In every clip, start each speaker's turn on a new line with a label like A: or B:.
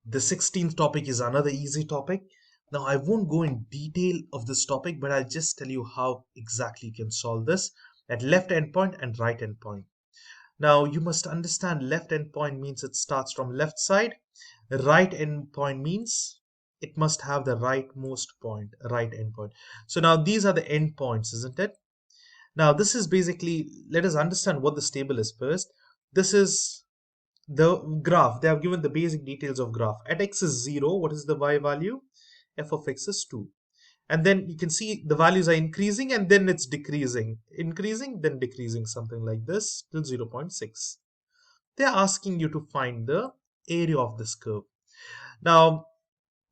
A: The 16th topic is another easy topic. Now, I won't go in detail of this topic, but I'll just tell you how exactly you can solve this at left endpoint and right endpoint. Now, you must understand left endpoint means it starts from left side. Right endpoint means it must have the rightmost point, right endpoint. So now these are the endpoints, isn't it? Now, this is basically, let us understand what this table is first. This is the graph. They have given the basic details of graph. At x is 0, what is the y value? F of x is 2. And then you can see the values are increasing and then it's decreasing. Increasing, then decreasing, something like this till 0.6. They're asking you to find the area of this curve. Now,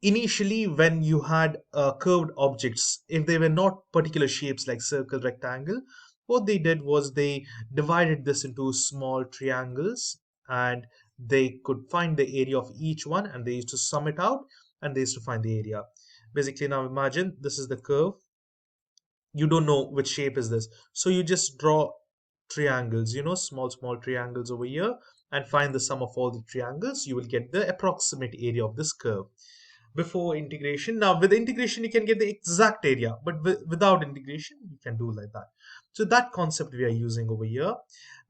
A: initially when you had curved objects, if they were not particular shapes like circle, rectangle, what they did was they divided this into small triangles, and they could find the area of each one, and they used to sum it out, and they used to find the area. Basically, now imagine this is the curve. You don't know which shape is this, so you just draw triangles, small triangles over here, and find the sum of all the triangles. You will get the approximate area of this curve before integration. Now, with integration, you can get the exact area, but without integration, you can do like that. So that concept we are using over here.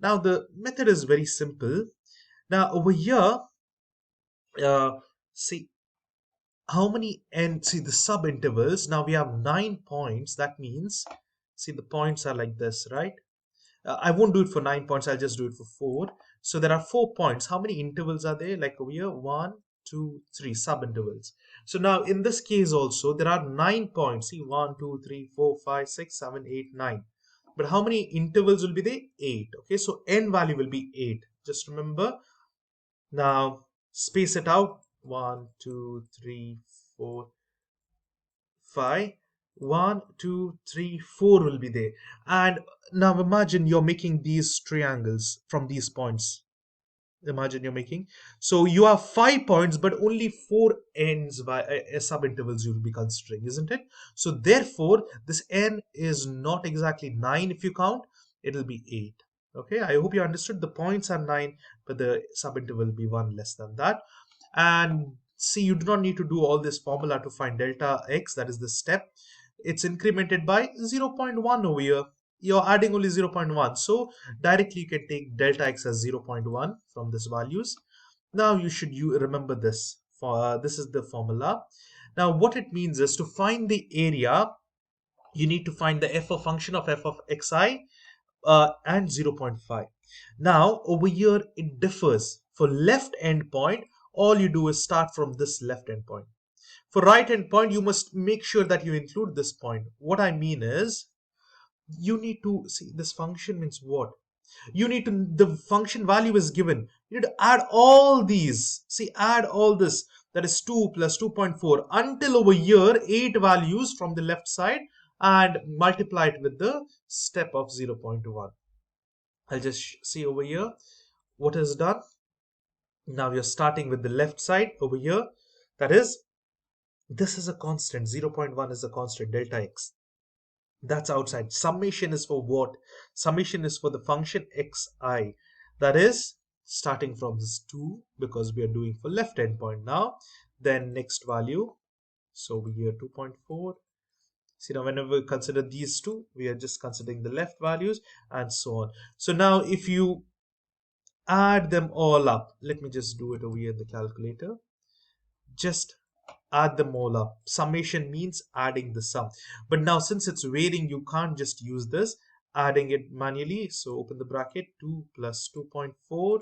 A: Now, the method is very simple. Now, over here, see how many, and see the sub intervals. Now we have 9 points. That means, see, the points are like this, right? I won't do it for 9 points. I'll just do it for 4. So there are 4 points. How many intervals are there? Like over here, 1, 2, 3 sub intervals. So now in this case also, there are 9 points. See, 1, 2, 3, 4, 5, 6, 7, 8, 9. But how many intervals will be there? 8. Okay, so n value will be 8. Just remember. Now space it out. 1, 2, 3, 4, 5. 1, 2, 3, 4 will be there. And now imagine you're making these triangles from these points. Imagine you're making. So you have 5 points, but only 4 ends by sub intervals you will be considering, isn't it? So therefore, this n is not exactly 9 if you count, it'll be 8. Okay, I hope you understood. The points are 9, but the sub interval will be 1 less than that. And see, you do not need to do all this formula to find delta x, that is the step. It's incremented by 0.1 over here. You're adding only 0.1, so directly you can take delta x as 0.1 from these values. Now you remember this. This is the formula. Now what it means is, to find the area, you need to find the function of f of xi and 0.5. Now over here it differs. For left endpoint, all you do is start from this left endpoint. For right endpoint, you must make sure that you include this point. What I mean is, you need to see this function means what? You need to, the function value is given. You need to add all these. See, add all this. That is 2 plus 2.4 until over here 8 values from the left side, and multiply it with the step of 0.1. I'll just see over here what is done. Now we are starting with the left side over here. That is, this is a constant. 0.1 is a constant, delta x. That's outside. Summation is for what? Summation is for the function xi. That is starting from this 2, because we are doing for left endpoint now. Then next value. So over here 2.4. See, now whenever we consider these two, we are just considering the left values and so on. So now if you add them all up, let me just do it over here in the calculator. Just add them all up. Summation means adding the sum. But now since it's varying, you can't just use this, adding it manually. So open the bracket, 2 plus 2.4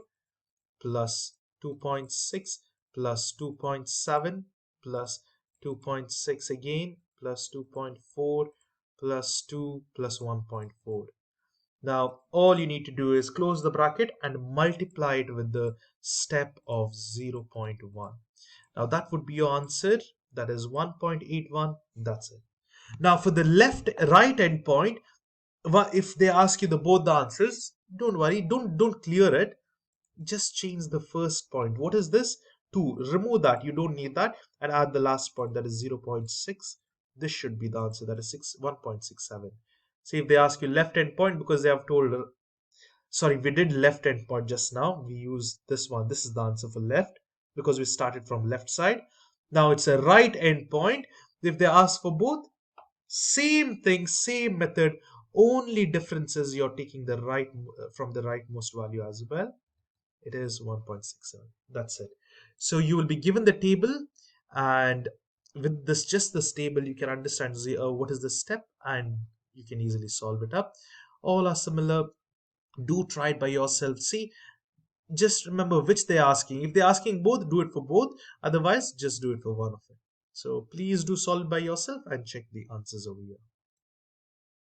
A: plus 2.6 plus 2.7 plus 2.6 again plus 2.4 plus 2 plus 1.4. Now all you need to do is close the bracket and multiply it with the step of 0.1. Now that would be your answer. That is 1.81. That's it. Now for the right endpoint, if they ask you both the answers, don't worry, don't clear it. Just change the first point. What is this? 2. Remove that. You don't need that. And add the last point, that is 0.6. This should be the answer. That is 1.67. See, if they ask you left endpoint, because they have told, sorry, we did left endpoint just now. We use this one. This is the answer for left. because we started from left side. Now it's a right endpoint. If they ask for both, same thing, same method. Only difference is you're taking the right from the rightmost value as well. It is 1.67. That's it. So you will be given the table, and with this just this table, you can understand what is the step, and you can easily solve it up. All are similar. Do try it by yourself. See, just remember which they're asking. If they're asking both, do it for both. Otherwise, just do it for one of it. So please do solve it by yourself and check the answers over here.